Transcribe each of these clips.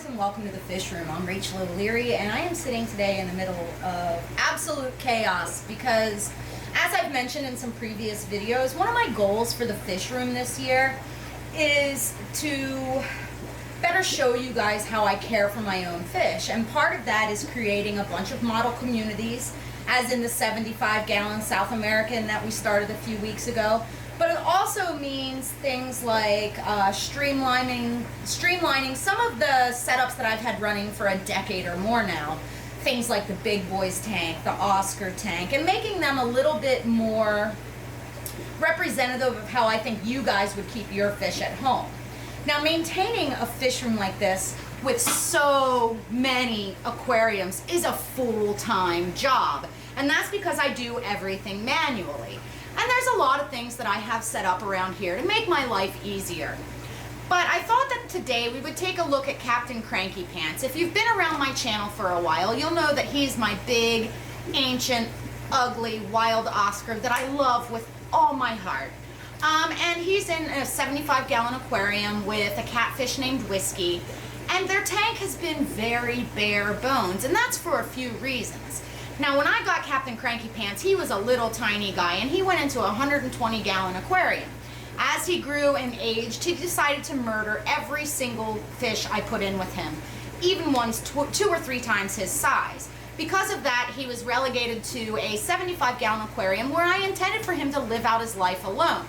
guys, and welcome to the Fish Room. I'm Rachel O'Leary, and I am sitting today in the middle of absolute chaos because, as I've mentioned in some previous videos, one of my goals for the Fish Room this year is to better show you guys how I care for my own fish. And part of that is creating a bunch of model communities, as in the 75-gallon South American that we started a few weeks ago. But it also means things like streamlining some of the setups that I've had running for a decade or more now. Things like the Big Boys tank, the Oscar tank, and making them a little bit more representative of how I think you guys would keep your fish at home. Now, maintaining a fish room like this with so many aquariums is a full-time job. And that's because I do everything manually. And there's a lot of things that I have set up around here to make my life easier. But I thought that today we would take a look at Captain Crankypants. If you've been around my channel for a while, you'll know that he's my big, ancient, ugly, wild Oscar that I love with all my heart. And he's in a 75-gallon aquarium with a catfish named Whiskey. And their tank has been very bare bones, and that's for a few reasons. Now, when I got Captain Crankypants, he was a little tiny guy, and he went into a 120-gallon aquarium. As he grew and aged, he decided to murder every single fish I put in with him, even ones 2 or 3 times his size. Because of that, he was relegated to a 75-gallon aquarium where I intended for him to live out his life alone.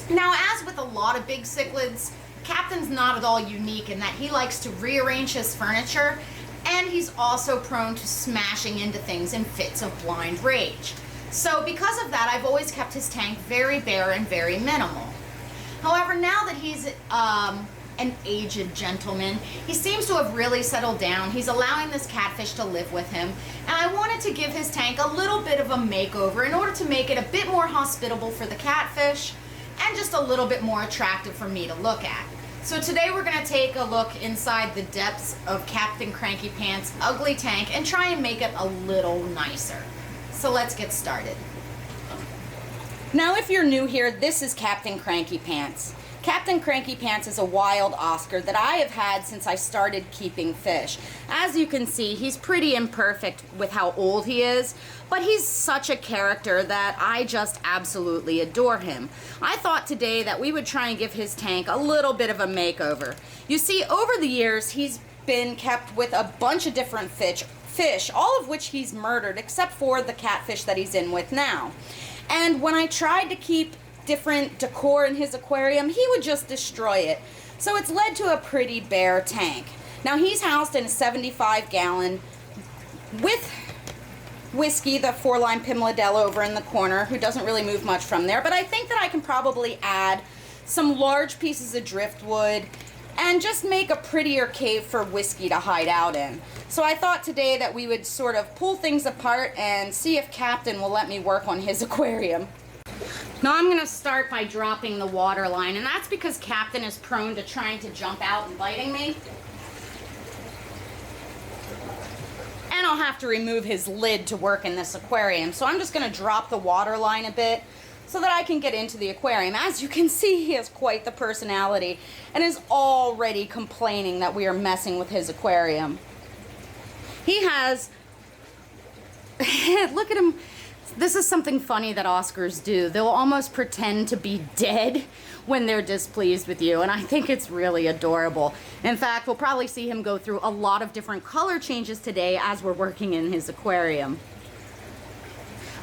Now, as with a lot of big cichlids, Captain's not at all unique in that he likes to rearrange his furniture, and he's also prone to smashing into things in fits of blind rage. So because of that, I've always kept his tank very bare and very minimal. However, now that he's an aged gentleman, he seems to have really settled down. He's allowing this catfish to live with him, and I wanted to give his tank a little bit of a makeover in order to make it a bit more hospitable for the catfish and just a little bit more attractive for me to look at. So today we're going to take a look inside the depths of Captain Crankypants' ugly tank and try and make it a little nicer. So let's get started. Now, if you're new here, this is Captain Crankypants. Captain Crankypants is a wild Oscar that I have had since I started keeping fish. As you can see, he's pretty imperfect with how old he is, but he's such a character that I just absolutely adore him. I thought today that we would try and give his tank a little bit of a makeover. You see, over the years, he's been kept with a bunch of different fish, all of which he's murdered, except for the catfish that he's in with now. And when I tried to keep different decor in his aquarium, he would just destroy it. So it's led to a pretty bare tank. Now, he's housed in a 75-gallon with Whiskey, the 4-line Pimladell over in the corner, who doesn't really move much from there. But I think that I can probably add some large pieces of driftwood and just make a prettier cave for Whiskey to hide out in. So I thought today that we would sort of pull things apart and see if Captain will let me work on his aquarium. Now I'm going to start by dropping the water line, and that's because Captain is prone to trying to jump out and biting me. And I'll have to remove his lid to work in this aquarium. So I'm just going to drop the water line a bit so that I can get into the aquarium. As you can see, he has quite the personality and is already complaining that we are messing with his aquarium. He has, look at him. This is something funny that Oscars do. They'll almost pretend to be dead when they're displeased with you, and I think it's really adorable. In fact, we'll probably see him go through a lot of different color changes today as we're working in his aquarium.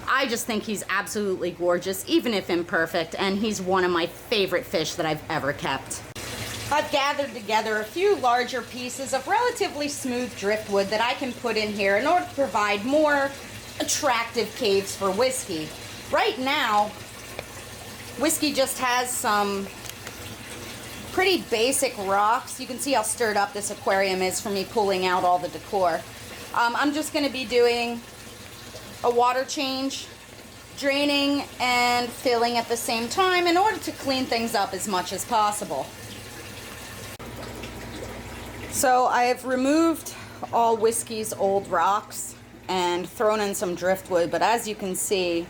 I just think he's absolutely gorgeous, even if imperfect, and he's one of my favorite fish that I've ever kept. I've gathered together a few larger pieces of relatively smooth driftwood that I can put in here in order to provide more attractive caves for Whiskey. Right now, Whiskey just has some pretty basic rocks. You can see how stirred up this aquarium is from me pulling out all the decor. I'm just going to be doing a water change, draining and filling at the same time in order to clean things up as much as possible. So I have removed all Whiskey's old rocks and thrown in some driftwood, but as you can see,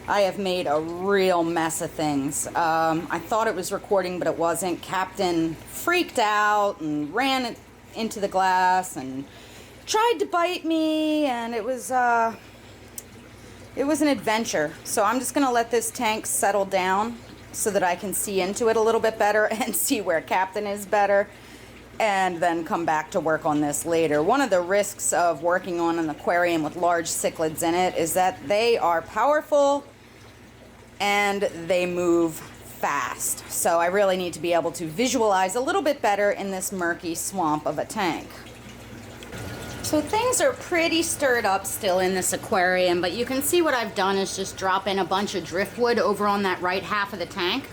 I have made a real mess of things. I thought it was recording, but it wasn't. Captain freaked out and ran into the glass and tried to bite me, and it was an adventure. So I'm just gonna let this tank settle down so that I can see into it a little bit better and see where Captain is better, and then come back to work on this later. One of the risks of working on an aquarium with large cichlids in it is that they are powerful and they move fast. So I really need to be able to visualize a little bit better in this murky swamp of a tank. So things are pretty stirred up still in this aquarium, but you can see what I've done is just drop in a bunch of driftwood over on that right half of the tank,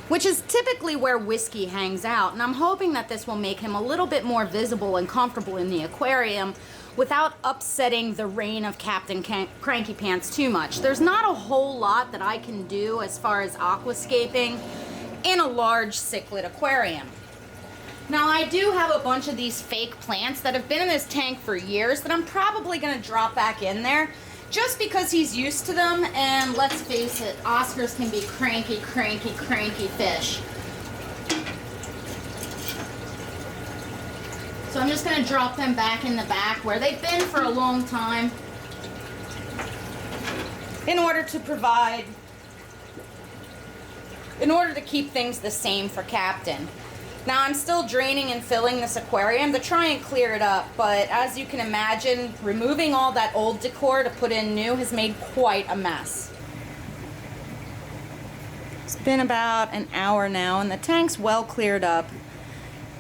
which is typically where Whiskey hangs out. And I'm hoping that this will make him a little bit more visible and comfortable in the aquarium without upsetting the reign of Captain Crankypants too much. There's not a whole lot that I can do as far as aquascaping in a large cichlid aquarium. Now I do have a bunch of these fake plants that have been in this tank for years that I'm probably gonna drop back in there just because he's used to them, and let's face it, Oscars can be cranky fish. So I'm just going to drop them back in the back where they've been for a long time in order to keep things the same for Captain. Now I'm still draining and filling this aquarium to try and clear it up, but as you can imagine, removing all that old decor to put in new has made quite a mess. It's been about an hour now and the tank's well cleared up.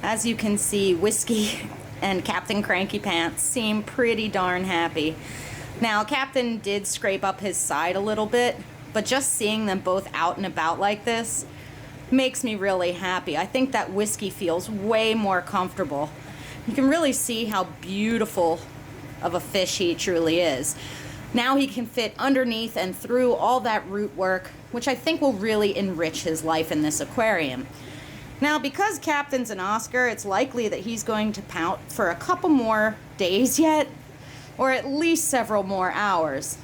As you can see, Whiskey and Captain Crankypants seem pretty darn happy. Now, Captain did scrape up his side a little bit, but just seeing them both out and about like this makes me really happy. I think that Whiskey feels way more comfortable. You can really see how beautiful of a fish he truly is. Now he can fit underneath and through all that root work, which I think will really enrich his life in this aquarium. Now, because Captain's an Oscar, it's likely that he's going to pout for a couple more days yet, or at least several more hours.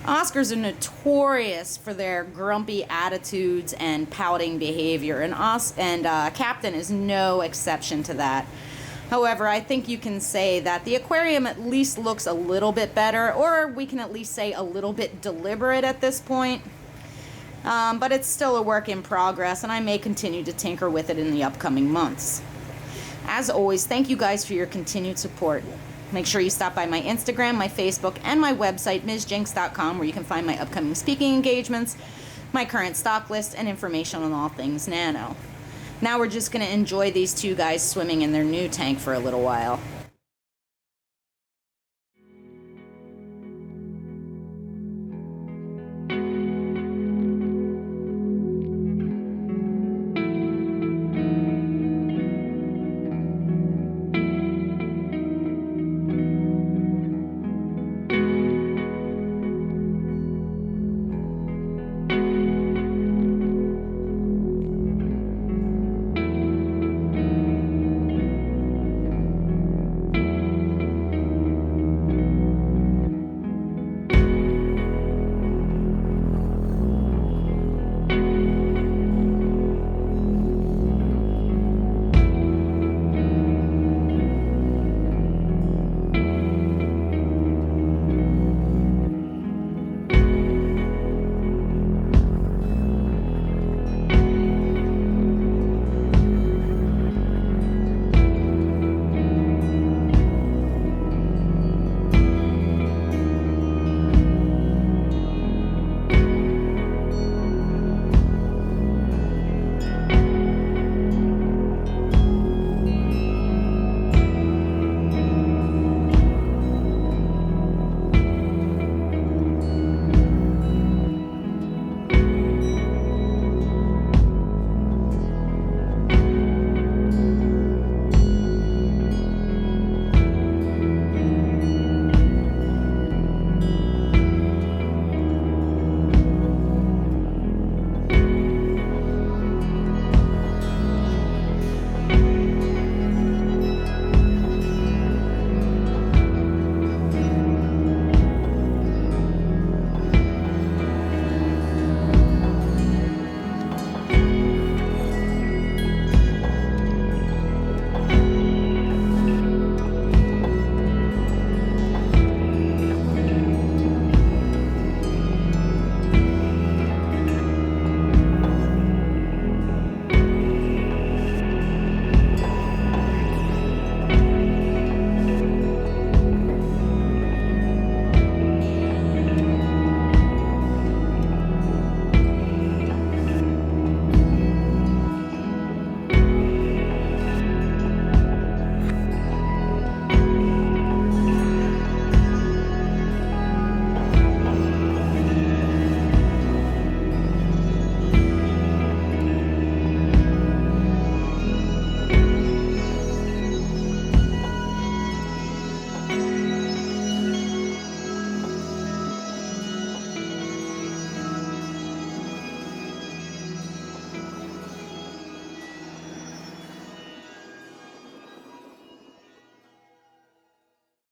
Oscars are notorious for their grumpy attitudes and pouting behavior, and Captain is no exception to that. However, I think you can say that the aquarium at least looks a little bit better, or we can at least say a little bit deliberate at this point. But it's still a work in progress, and I may continue to tinker with it in the upcoming months. As always, thank you guys for your continued support. Make sure you stop by my Instagram, my Facebook, and my website, MsJinx.com, where you can find my upcoming speaking engagements, my current stock list, and information on all things nano. Now we're just going to enjoy these two guys swimming in their new tank for a little while.